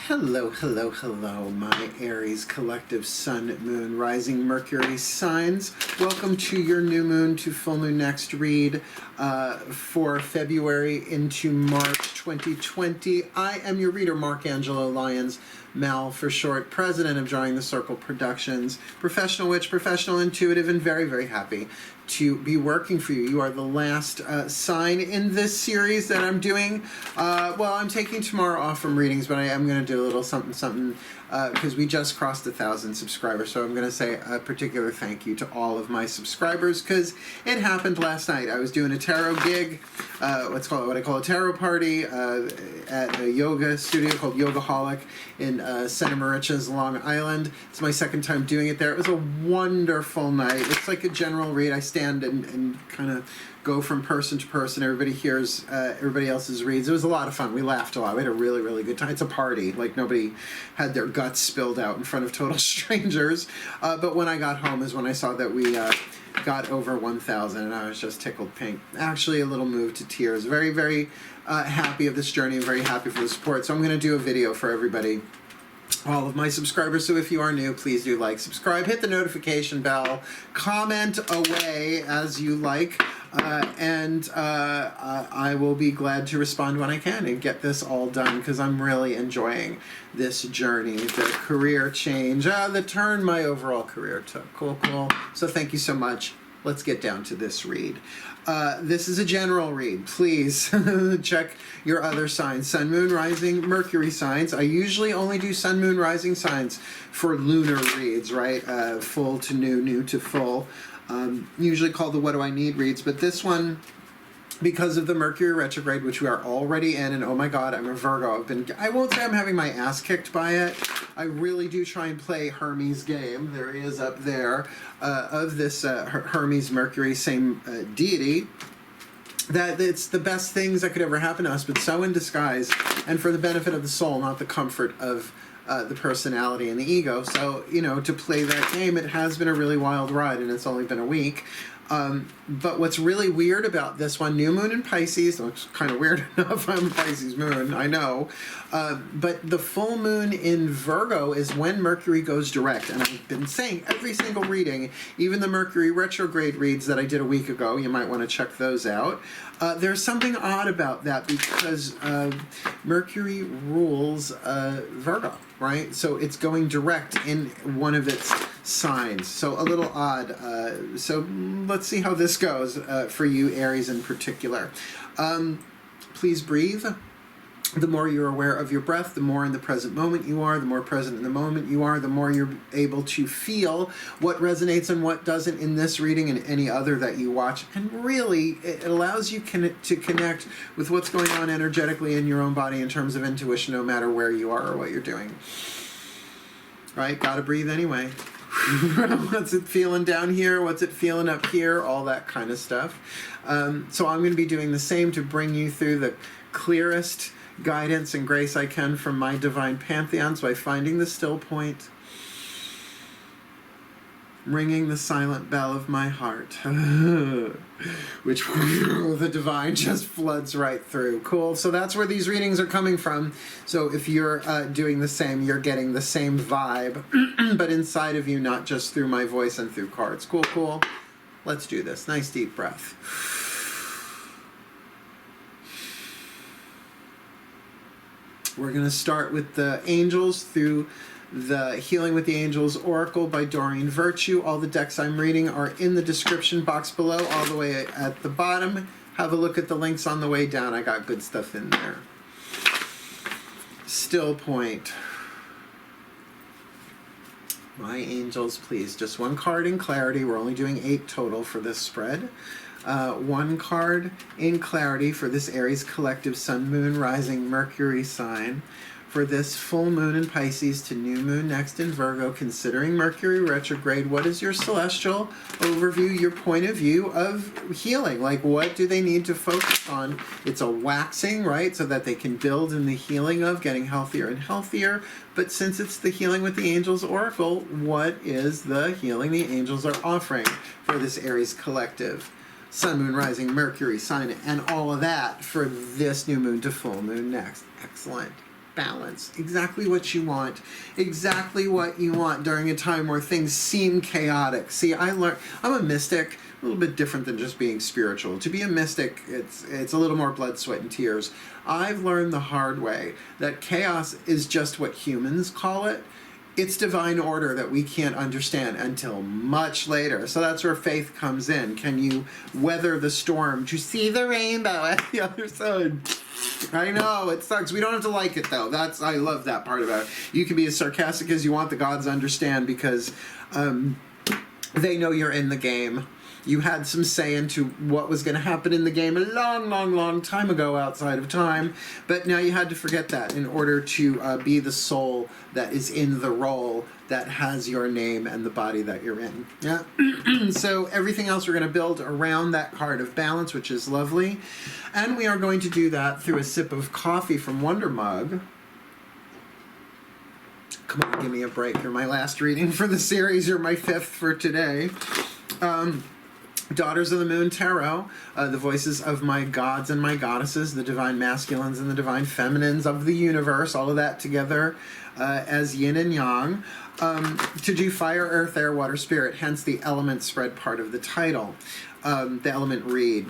Hello, hello, hello, my Aries collective sun, moon, rising, Mercury signs. Welcome to your new moon to full moon next read for February into March 2020. I am your reader, Mark Angelo Lyons, Mal for short, president of Drawing the Circle Productions, professional witch, professional intuitive, and very, very happy to be working for you. You are the last sign in this series that I'm doing. Well, I'm taking tomorrow off from readings, but I am going to do a little something because we just crossed 1,000 subscribers. So I'm going to say a particular thank you to all of my subscribers because it happened last night. I was doing a tarot gig, what I call a tarot party at a yoga studio called Yogaholic in Santa Maricias, Long Island. It's my second time doing it there. It was a wonderful night. It's like a general read. I stand and kind of go from person to person. Everybody hears everybody else's reads. It was a lot of fun. We laughed a lot. We had a really, really good time. It's a party. Like nobody had their guts spilled out in front of total strangers. But when I got home is when I saw that we got over 1,000 and I was just tickled pink. Actually a little moved to tears. Very, very happy of this journey. Very happy for the support. So I'm going to do a video for everybody, all of my subscribers. So if you are new, please do like, subscribe, hit the notification bell, comment away as you like, and I will be glad to respond when I can and get this all done because I'm really enjoying this journey, the career change, the turn my overall career took. Cool. So thank you so much. Let's get down to this read. This is a general read. Please check your other signs. Sun, Moon, Rising, Mercury signs. I usually only do Sun, Moon, Rising signs for lunar reads, right? Full to new, new to full. Usually called the What Do I Need reads, but this one, because of the Mercury retrograde, which we are already in, and oh my God, I'm a Virgo. I won't say I'm having my ass kicked by it. I really do try and play Hermes' game. There he is up there, of this Hermes Mercury, same deity. That it's the best things that could ever happen to us, but so in disguise, and for the benefit of the soul, not the comfort of the personality and the ego. So, you know, to play that game, it has been a really wild ride, and it's only been a week. But what's really weird about this one, new moon in Pisces, looks kind of weird enough, I'm a Pisces moon, I know, but the full moon in Virgo is when Mercury goes direct, and I've been saying every single reading, even the Mercury retrograde reads that I did a week ago, you might want to check those out. There's something odd about that because Mercury rules Virgo, right? So it's going direct in one of its signs. So a little odd. So let's see how this goes for you, Aries, in particular. Please breathe. The more you're aware of your breath, the more in the present moment you are, the more present in the moment you are, the more you're able to feel what resonates and what doesn't in this reading and any other that you watch. And really, it allows you to connect with what's going on energetically in your own body in terms of intuition, no matter where you are or what you're doing. Right? Gotta breathe anyway. What's it feeling down here? What's it feeling up here? All that kind of stuff. So I'm going to be doing the same to bring you through the clearest guidance and grace I can from my divine pantheons by finding the still point, ringing the silent bell of my heart, which the divine just floods right through. Cool. So that's where these readings are coming from. So if you're doing the same, you're getting the same vibe, but inside of you, not just through my voice and through cards. Cool. Let's do this. Nice deep breath. We're going to start with the angels through the Healing with the Angels Oracle by Doreen Virtue. All the decks I'm reading are in the description box below, all the way at the bottom. Have a look at the links on the way down. I got good stuff in there. Still point. My angels, please. Just one card in clarity. We're only doing 8 total for this spread. One card in clarity for this Aries collective Sun, Moon, Rising, Mercury sign. For this full moon in Pisces to new moon next in Virgo, considering Mercury retrograde, what is your celestial overview, your point of view of healing? Like, what do they need to focus on? It's a waxing, right? So that they can build in the healing of getting healthier and healthier. But since it's the Healing with the Angels Oracle, what is the healing the angels are offering for this Aries collective? Sun, Moon, Rising, Mercury, sign, and all of that for this new moon to full moon next. Excellent. balance. Exactly what you want. Exactly what you want during a time where things seem chaotic. See, I'm a mystic, a little bit different than just being spiritual. To be a mystic, it's a little more blood, sweat, and tears. I've learned the hard way that chaos is just what humans call it. It's divine order that we can't understand until much later. So that's where faith comes in. Can you weather the storm to see the rainbow at the other side? I know, it sucks. We don't have to like it, though. I love that part about it. You can be as sarcastic as you want. The gods understand because they know you're in the game. You had some say into what was going to happen in the game a long, long, long time ago outside of time, but now you had to forget that in order to be the soul that is in the role that has your name and the body that you're in. Yeah. So everything else we're going to build around that card of balance, which is lovely, and we are going to do that through a sip of coffee from Wonder Mug. Come on, give me a break. You're my last reading for the series. You're my fifth for today. Daughters of the Moon Tarot, the voices of my gods and my goddesses, the divine masculines and the divine feminines of the universe, all of that together as yin and yang, to do fire, earth, air, water, spirit, hence the element spread part of the title, the element read.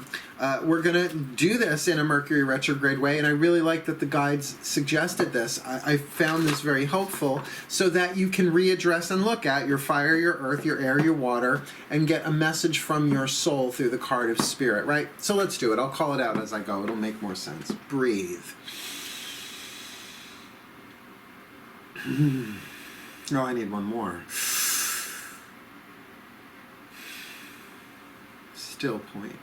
We're going to do this in a Mercury retrograde way, and I really like that the guides suggested this. I found this very helpful so that you can readdress and look at your fire, your earth, your air, your water, and get a message from your soul through the card of spirit, right? So let's do it. I'll call it out as I go. It'll make more sense. Breathe. Oh, I need one more. Still point.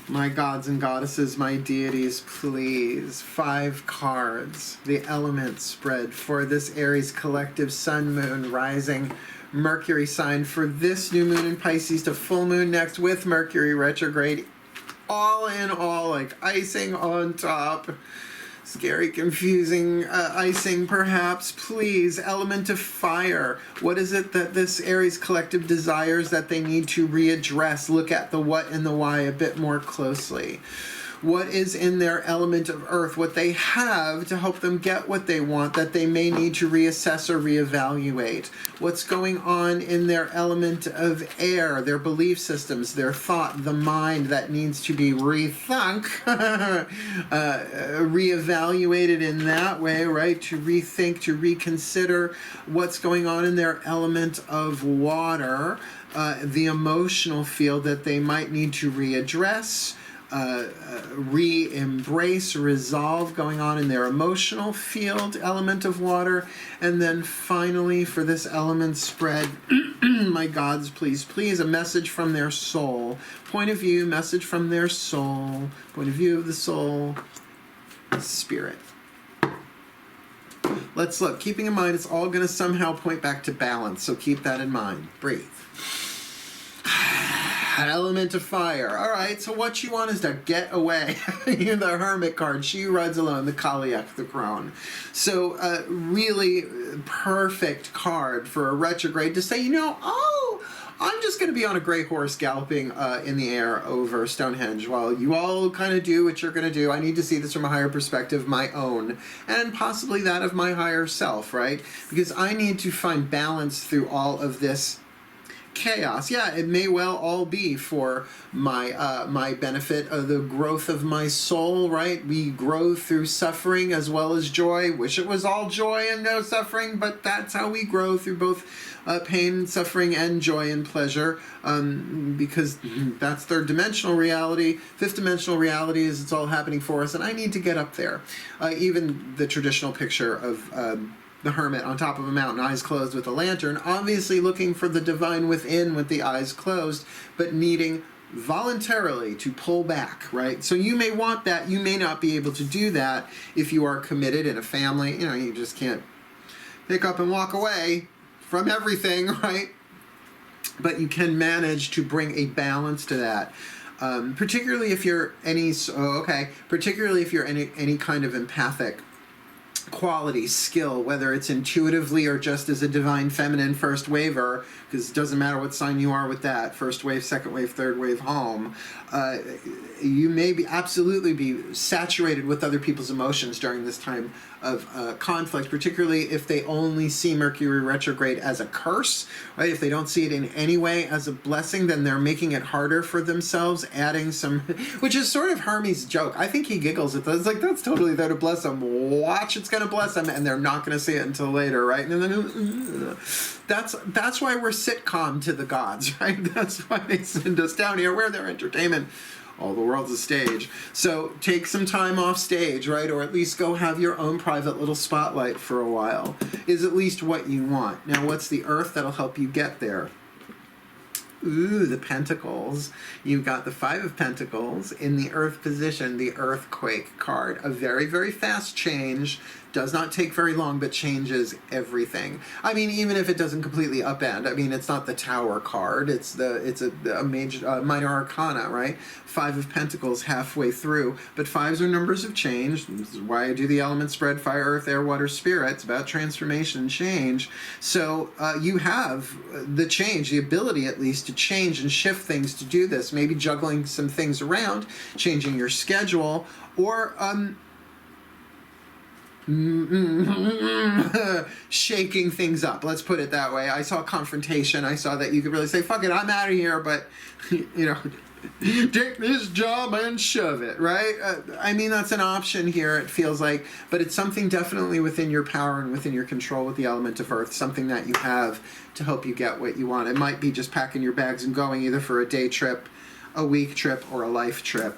My gods and goddesses, my deities, please. 5 cards. The element spread for this Aries collective sun, moon, rising, Mercury sign for this new moon in Pisces to full moon next with Mercury retrograde. All in all, like icing on top. Scary, confusing icing, perhaps. Please, element of fire. What is it that this Aries collective desires that they need to readdress? Look at the what and the why a bit more closely. What is in their element of earth, what they have to help them get what they want that they may need to reassess or reevaluate? What's going on in their element of air, their belief systems, their thought, the mind that needs to be reevaluated in that way, right? To rethink, to reconsider what's going on in their element of water, the emotional field that they might need to readdress, re-embrace, resolve going on in their emotional field, element of water. And then finally, for this element spread, my gods, please, please, a message from their soul. Point of view, message from their soul. Point of view of the soul, spirit. Let's look. Keeping in mind, it's all going to somehow point back to balance, so keep that in mind. Breathe. An element of fire. All right, so what you want is to get away. You're the Hermit card. She rides alone. The Kaliak, the crone. So really perfect card for a retrograde to say, you know, oh, I'm just going to be on a gray horse galloping in the air over Stonehenge while you all kind of do what you're going to do. I need to see this from a higher perspective, my own, and possibly that of my higher self, right? Because I need to find balance through all of this chaos. Yeah, it may well all be for my my benefit, the growth of my soul, right? We grow through suffering as well as joy. Wish it was all joy and no suffering, but that's how we grow, through both pain, suffering, and joy and pleasure, because that's third dimensional reality. Fifth dimensional reality is it's all happening for us, and I need to get up there. Even the traditional picture of the hermit on top of a mountain, eyes closed with a lantern, obviously looking for the divine within with the eyes closed, but needing voluntarily to pull back, right? So you may want that, you may not be able to do that if you are committed in a family. You know, you just can't pick up and walk away from everything, right? But you can manage to bring a balance to that. Particularly if you're any kind of empathic quality, skill, whether it's intuitively or just as a divine feminine first waver, because it doesn't matter what sign you are with that, first wave, second wave, third wave, home, you may be absolutely be saturated with other people's emotions during this time of conflict, particularly if they only see Mercury retrograde as a curse, right? If they don't see it in any way as a blessing, then they're making it harder for themselves, adding some, which is sort of Hermes' joke. I think he giggles at that. It's like, that's totally there to bless them. Watch, it's going to bless them, and they're not going to see it until later, right? And then that's why we're sitcom to the gods, right? That's why they send us down here. We're their entertainment. All the world's a stage. So take some time off stage, right? Or at least go have your own private little spotlight for a while, is at least what you want. Now, what's the earth that'll help you get there? Ooh, the Pentacles. You've got the Five of Pentacles in the Earth position, the Earthquake card. A very, very fast change. Does not take very long, but changes everything. I mean, even if it doesn't completely upend. I mean, it's not the Tower card. It's a major minor arcana, right? Five of Pentacles halfway through. But fives are numbers of change. This is why I do the element spread: fire, earth, air, water, spirit. It's about transformation and change. So you have the change, the ability at least to change and shift things to do this. Maybe juggling some things around, changing your schedule, or shaking things up. Let's put it that way. I saw confrontation. I saw that you could really say, fuck it, I'm out of here, but, you know, take this job and shove it, right? I mean, that's an option here, it feels like, but it's something definitely within your power and within your control with the element of earth, something that you have to help you get what you want. It might be just packing your bags and going, either for a day trip, a week trip, or a life trip.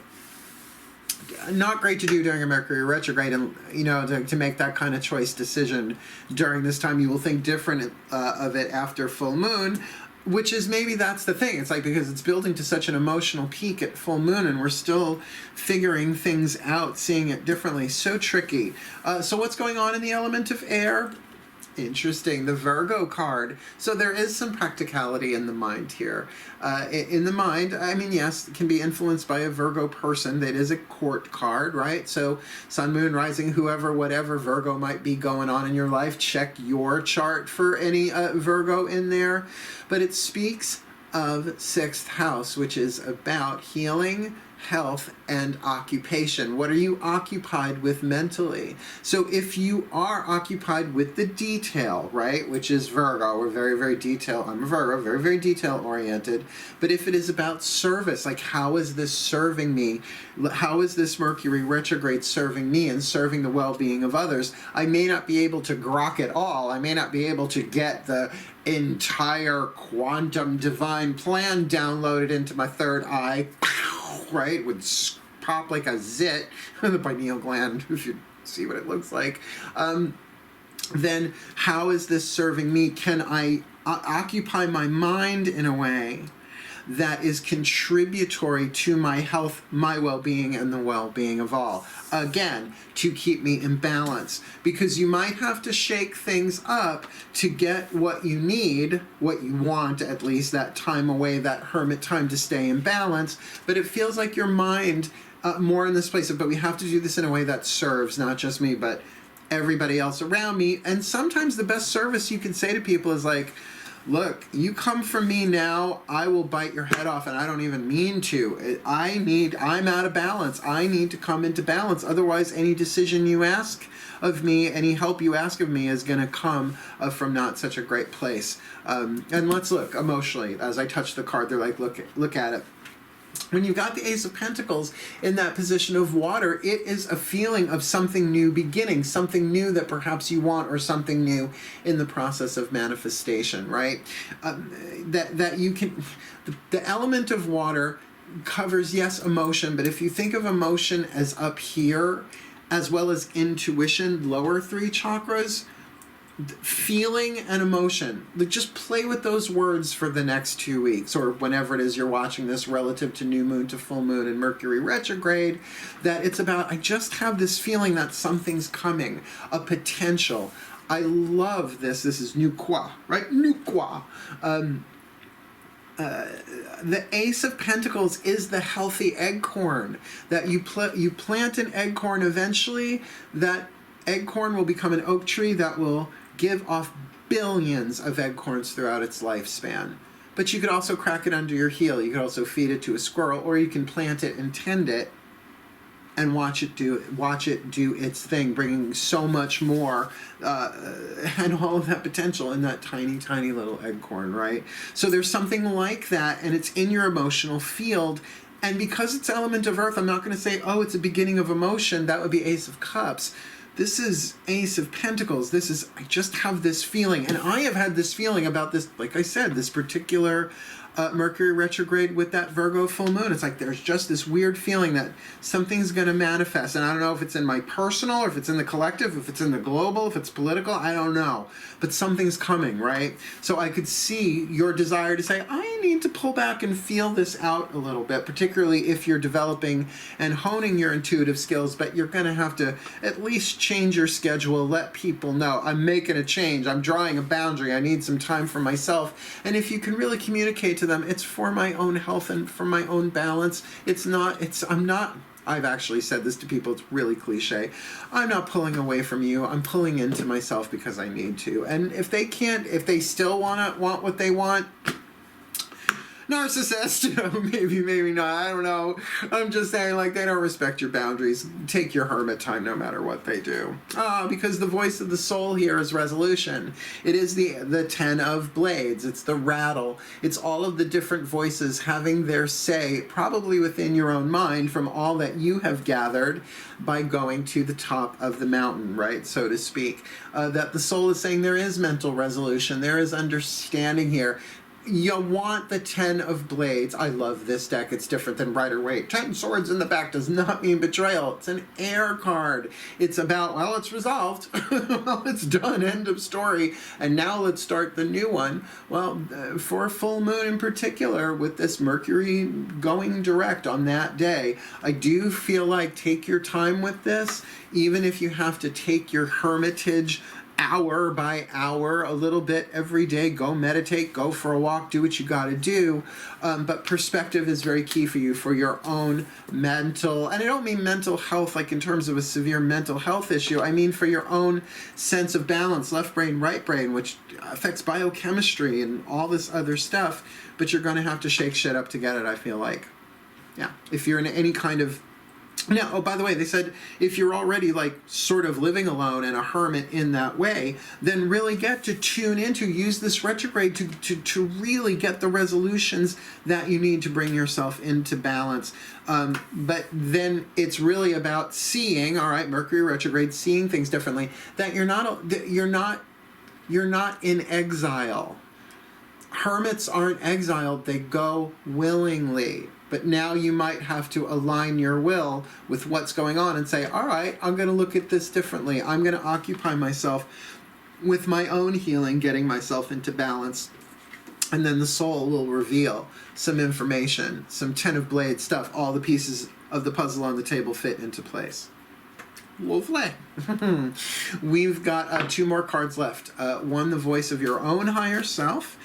Not great to do during a Mercury retrograde, and you know, to make that kind of choice decision during this time. You will think different of it after full moon, which is, maybe that's the thing. It's like, because it's building to such an emotional peak at full moon, and we're still figuring things out, seeing it differently. So tricky. So what's going on in the element of air? Interesting, the Virgo card. So there is some practicality in the mind here. In the mind, I mean, yes, it can be influenced by a Virgo person. That is a court card, right? So sun, moon, rising, whoever, whatever Virgo might be going on in your life, check your chart for any Virgo in there. But it speaks of sixth house, which is about healing, health, and occupation. What are you occupied with mentally? So if you are occupied with the detail, right, which is Virgo, we're very, very detail, I'm a Virgo, very, very detail oriented, but if it is about service, like, how is this serving me? How is this Mercury retrograde serving me and serving the well-being of others? I may not be able to grok it all. I may not be able to get the entire quantum divine plan downloaded into my third eye, right, would pop like a zit, the pineal gland, if you see what it looks like. Then how is this serving me? Can I occupy my mind in a way that is contributory to my health, my well-being, and the well-being of all? Again, to keep me in balance, because you might have to shake things up to get what you need, what you want, at least that time away, that hermit time to stay in balance. But it feels like your mind more in this place of, but we have to do this in a way that serves not just me, but everybody else around me. And sometimes the best service you can say to people is like, look, you come from me now, I will bite your head off, and I don't even mean to. I'm out of balance. I need to come into balance. Otherwise, any decision you ask of me, any help you ask of me, is going to come from not such a great place. And let's look emotionally. As I touch the card, they're like, look at it. When you've got the Ace of Pentacles in that position of water, it is a feeling of something new beginning, something new that perhaps you want, or something new in the process of manifestation, right? That you can, the element of water covers, yes, emotion, but if you think of emotion as up here, as well as intuition, lower three chakras, feeling and emotion, just play with those words for the next 2 weeks, or whenever it is you're watching this, relative to new moon to full moon and Mercury retrograde, that it's about, I just have this feeling that something's coming, a potential. I love this. This is Nuqua, right? Nuqua. The Ace of Pentacles is the healthy eggcorn, that you plant an eggcorn eventually that acorn will become an oak tree that will give off billions of acorns throughout its lifespan. But you could also crack it under your heel. You could also feed it to a squirrel, or you can plant it and tend it and watch it do its thing, bringing so much more and all of that potential in that tiny, tiny little acorn, right? So there's something like that, and it's in your emotional field. And because it's element of earth, I'm not going to say, oh, it's a beginning of emotion. That would be Ace of Cups. This is Ace of Pentacles. This is, I just have this feeling. And I have had this feeling about this, like I said, this particular Mercury retrograde with that Virgo full moon. It's like there's just this weird feeling that something's going to manifest. And I don't know if it's in my personal, or if it's in the collective, if it's in the global, if it's political, I don't know. But something's coming, right? So I could see your desire to say, I need to pull back and feel this out a little bit, particularly if you're developing and honing your intuitive skills. But you're going to have to at least change your schedule, let people know, I'm making a change, I'm drawing a boundary, I need some time for myself. And if you can really communicate to them, it's for my own health and for my own balance. I've actually said this to people, it's really cliche. I'm not pulling away from you, I'm pulling into myself because I need to. And if they still want what they want, narcissist, maybe not, I don't know. I'm just saying, like, they don't respect your boundaries. Take your hermit time no matter what they do. Because the voice of the soul here is resolution. It is the 10 of blades. It's the rattle. It's all of the different voices having their say, probably within your own mind, from all that you have gathered by going to the top of the mountain, right, so to speak. That the soul is saying there is mental resolution. There is understanding here. You want the 10 of blades. I love this deck. It's different than Rider-Waite. 10 swords in the back does not mean betrayal. It's an air card. It's about, well, it's resolved. Well, it's done. End of story. And now let's start the new one. Well, for a full moon in particular, with this Mercury going direct on that day, I do feel like take your time with this, even if you have to take your hermitage hour by hour, a little bit every day. Go meditate, go for a walk, do what you got to do. But perspective is very key for you, for your own mental, and I don't mean mental health like in terms of a severe mental health issue. I mean for your own sense of balance, left brain, right brain, which affects biochemistry and all this other stuff. But you're going to have to shake shit up to get it, I feel like. Yeah, if you're in any kind of... Now, oh, by the way, they said if you're already like sort of living alone and a hermit in that way, then really get to tune into, use this retrograde to really get the resolutions that you need to bring yourself into balance. But then it's really about seeing, all right, Mercury retrograde, seeing things differently, that you're not in exile. Hermits aren't exiled, they go willingly. But now you might have to align your will with what's going on and say, all right, I'm going to look at this differently. I'm going to occupy myself with my own healing, getting myself into balance. And then the soul will reveal some information, some 10 of blades stuff, all the pieces of the puzzle on the table fit into place. Lovely. We've got 2 more cards left. One, the voice of your own higher self.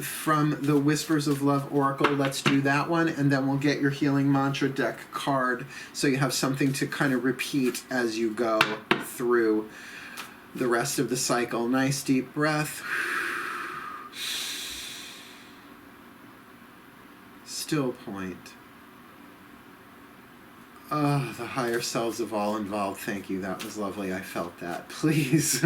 From the Whispers of Love Oracle. Let's do that one, and then we'll get your Healing Mantra deck card so you have something to kind of repeat as you go through the rest of the cycle. Nice deep breath. Still point. Oh, the higher selves of all involved. Thank you. That was lovely. I felt that. Please.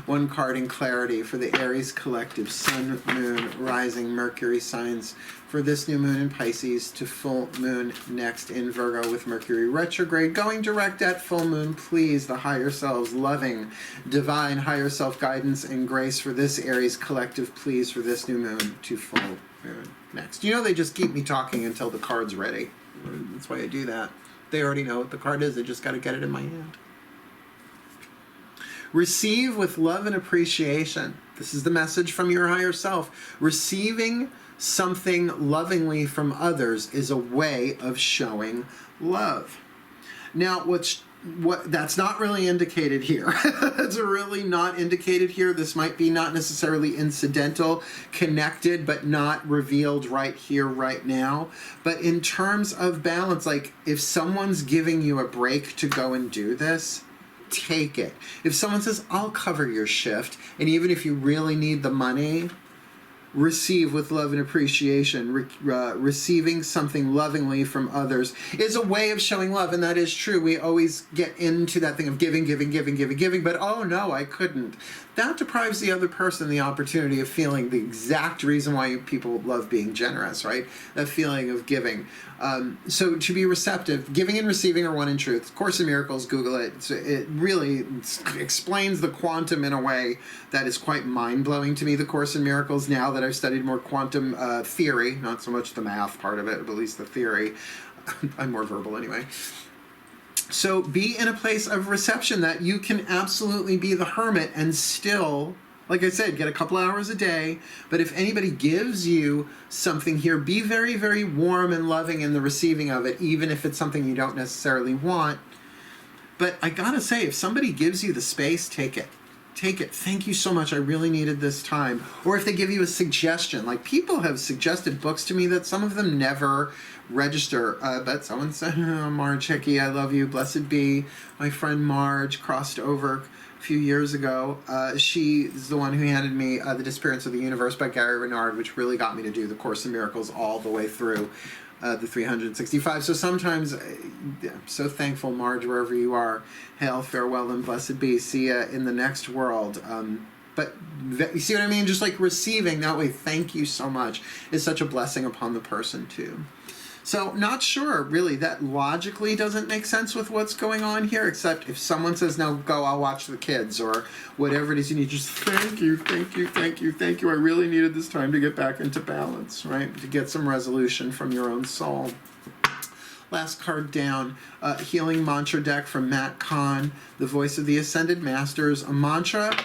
One card in clarity for the Aries collective Sun, Moon, Rising, Mercury signs for this new moon in Pisces to full moon next in Virgo with Mercury retrograde. Going direct at full moon, please, the higher selves, loving, divine higher self guidance and grace for this Aries collective, please, for this new moon to full moon next. You know, they just keep me talking until the card's ready. That's why I do that. They already know what the card is. I just got to get it in my hand. Receive with love and appreciation. This is the message from your higher self. Receiving something lovingly from others is a way of showing love. Now, that's not really indicated here. It's really not indicated here. This might be not necessarily incidental, connected, but not revealed right here, right now. But in terms of balance, like if someone's giving you a break to go and do this, take it. If someone says, I'll cover your shift, and even if you really need the money, receive with love and appreciation. Receiving something lovingly from others is a way of showing love, and that is true. We always get into that thing of giving, but oh no, I couldn't. That deprives the other person the opportunity of feeling the exact reason why people love being generous, right? That feeling of giving. So to be receptive, giving and receiving are one in truth. Course in Miracles, Google it. It really explains the quantum in a way that is quite mind-blowing to me, the Course in Miracles, now that I've studied more quantum theory, not so much the math part of it, but at least the theory. I'm more verbal anyway. So be in a place of reception that you can absolutely be the hermit and still, like I said, get a couple hours a day. But if anybody gives you something here, be very, very warm and loving in the receiving of it, even if it's something you don't necessarily want. But I gotta say, if somebody gives you the space, take it. Take it. Thank you so much. I really needed this time. Or if they give you a suggestion, like people have suggested books to me that some of them never register. But someone said, oh, Marge Hickey, I love you. Blessed be. My friend Marge crossed over a few years ago. She is the one who handed me The Disappearance of the Universe by Gary Renard, which really got me to do the Course in Miracles all the way through. The 365. So sometimes, I'm so thankful, Marge, wherever you are. Hail, farewell, and blessed be. See ya in the next world. But you see what I mean? Just like receiving that way, thank you so much, is such a blessing upon the person too. So not sure, really, that logically doesn't make sense with what's going on here, except if someone says, no, go, I'll watch the kids, or whatever it is you need, just thank you, thank you, thank you, thank you. I really needed this time to get back into balance, right? To get some resolution from your own soul. Last card down, Healing Mantra deck from Matt Kahn, the Voice of the Ascended Masters, a mantra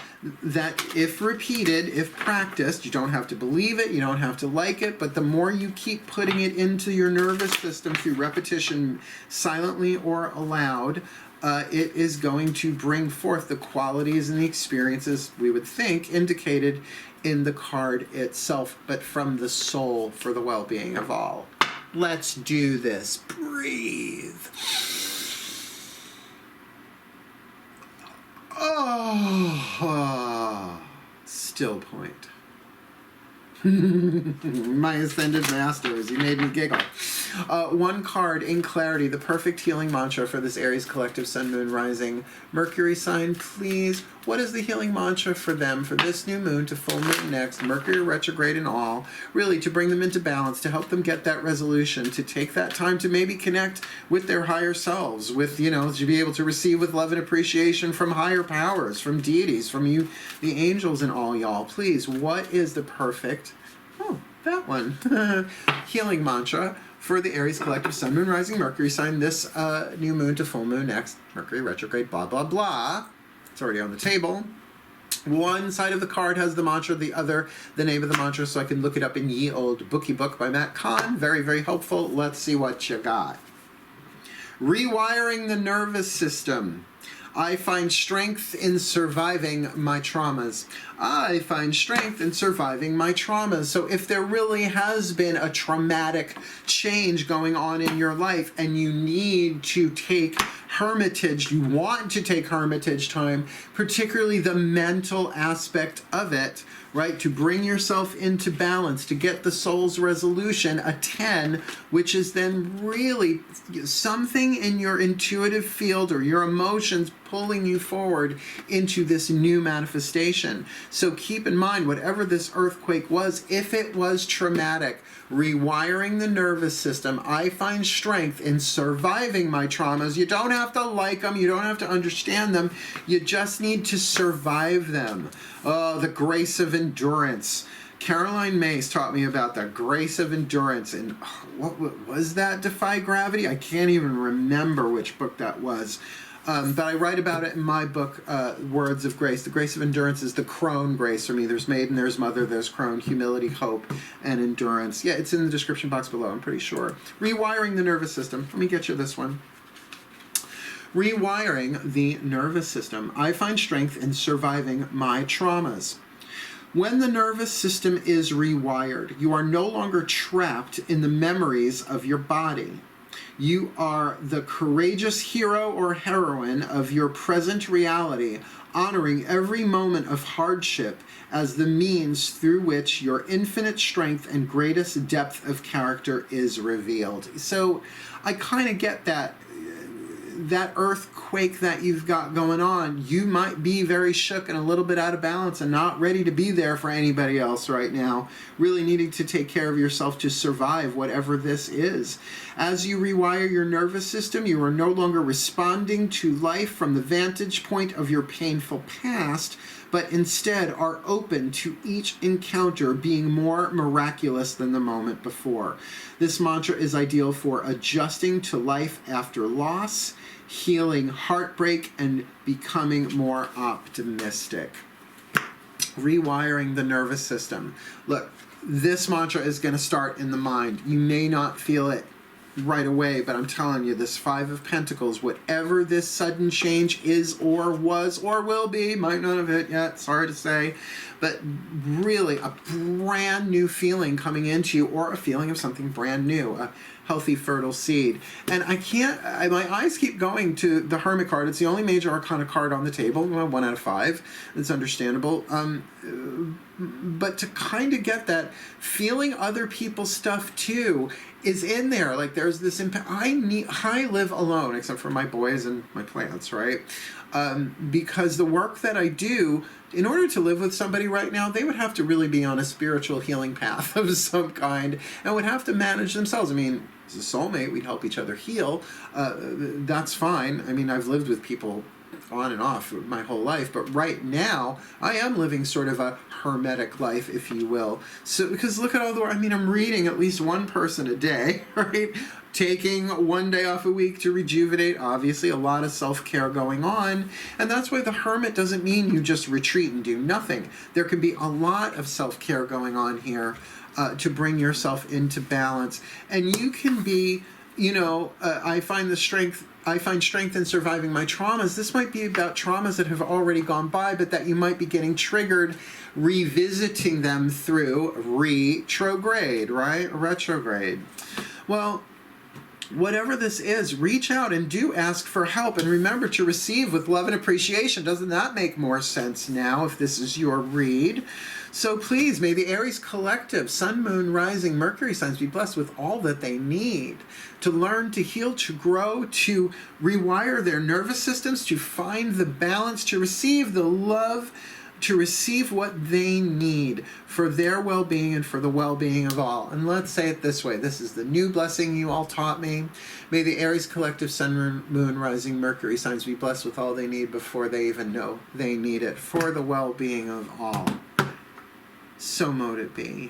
that if repeated, if practiced, you don't have to believe it, you don't have to like it, but the more you keep putting it into your nervous system through repetition, silently or aloud, it is going to bring forth the qualities and the experiences we would think indicated in the card itself, but from the soul for the well-being of all. Let's do this. Breathe. Oh, still point. My Ascended Masters, you made me giggle. One card in clarity, the perfect healing mantra for this Aries collective Sun, Moon, Rising, Mercury sign, please. What is the healing mantra for them for this new moon to full moon next, Mercury retrograde and all, really to bring them into balance, to help them get that resolution, to take that time to maybe connect with their higher selves, with, you know, to be able to receive with love and appreciation from higher powers, from deities, from you, the angels and all y'all. Please, what is the perfect, oh, that one, healing mantra for the Aries collective Sun, Moon, Rising, Mercury sign this new moon to full moon next, Mercury retrograde, blah, blah, blah. It's already on the table. One side of the card has the mantra, the other, the name of the mantra, so I can look it up in Ye Old Bookie Book by Matt Kahn. Very, very helpful. Let's see what you got. Rewiring the nervous system. I find strength in surviving my traumas. I find strength in surviving my traumas. So if there really has been a traumatic change going on in your life and you need to take hermitage, you want to take hermitage time, particularly the mental aspect of it, right? To bring yourself into balance, to get the soul's resolution, a 10, which is then really something in your intuitive field or your emotions pulling you forward into this new manifestation. So keep in mind, whatever this earthquake was, if it was traumatic, rewiring the nervous system, I find strength in surviving my traumas. You don't have to like them, you don't have to understand them, you just need to survive them. Oh, the grace of endurance. Caroline Mace taught me about the grace of endurance. And what was that? Defy Gravity? I can't even remember which book that was. But I write about it in my book, Words of Grace. The grace of endurance is the crone grace for me. There's maiden, there's mother, there's crone, humility, hope, and endurance. Yeah, it's in the description box below, I'm pretty sure. Rewiring the nervous system. Let me get you this one. Rewiring the nervous system. I find strength in surviving my traumas. When the nervous system is rewired, you are no longer trapped in the memories of your body. You are the courageous hero or heroine of your present reality, honoring every moment of hardship as the means through which your infinite strength and greatest depth of character is revealed. So I kind of get that earthquake that you've got going on. You might be very shook and a little bit out of balance and not ready to be there for anybody else right now, really needing to take care of yourself to survive whatever this is. As you rewire your nervous system, you are no longer responding to life from the vantage point of your painful past, but instead are open to each encounter being more miraculous than the moment before. This mantra is ideal for adjusting to life after loss, healing heartbreak, and becoming more optimistic. Rewiring the nervous system. Look, this mantra is going to start in the mind. You may not feel it right away, but I'm telling you, this Five of Pentacles, whatever this sudden change is or was or will be, might not have hit yet, sorry to say, but really a brand new feeling coming into you, or a feeling of something brand new, a healthy, fertile seed. And my eyes keep going to the Hermit card. It's the only major arcana card on the table, 1 out of 5. It's understandable. But to kind of get that feeling other people's stuff too is in there. Like there's this impact. I live alone except for my boys and my plants, right? Because the work that I do, in order to live with somebody right now, they would have to really be on a spiritual healing path of some kind and would have to manage themselves. I mean, as a soulmate, we'd help each other heal. That's fine. I mean, I've lived with people on and off my whole life, but right now I am living sort of a hermetic life, if you will. So because look at all the work, I mean, I'm reading at least one person a day, right? Taking one day off a week to rejuvenate, obviously a lot of self-care going on. And that's why the hermit doesn't mean you just retreat and do nothing. There can be a lot of self-care going on here to bring yourself into balance. And you can be, I find strength in surviving my traumas. This might be about traumas that have already gone by, but that you might be getting triggered, revisiting them through retrograde, right? Retrograde. Well, whatever this is, reach out and do ask for help. And remember to receive with love and appreciation. Doesn't that make more sense now if this is your read? So please, may the Aries collective, Sun, Moon, Rising, Mercury signs be blessed with all that they need to learn, to heal, to grow, to rewire their nervous systems, to find the balance, to receive the love, to receive what they need for their well-being and for the well-being of all. And let's say it this way. This is the new blessing you all taught me. May the Aries collective, Sun, Moon, Rising, Mercury signs be blessed with all they need before they even know they need it, for the well-being of all. So mote it be.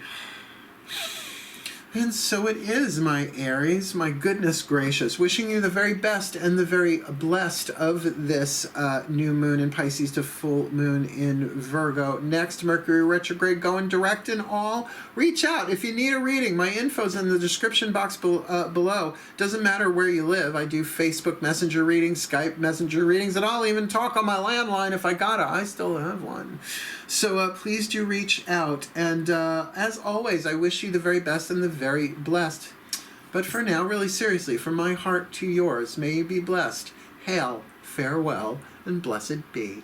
And so it is, my Aries. My goodness gracious. Wishing you the very best and the very blessed of this new moon in Pisces to full moon in Virgo. Next, Mercury retrograde going direct and all. Reach out if you need a reading. My info's in the description box below. Doesn't matter where you live. I do Facebook Messenger readings, Skype Messenger readings, and I'll even talk on my landline if I gotta. I still have one. So please do reach out. And as always, I wish you the very best and the very blessed. But for now, really seriously, from my heart to yours, may you be blessed. Hail, farewell, and blessed be.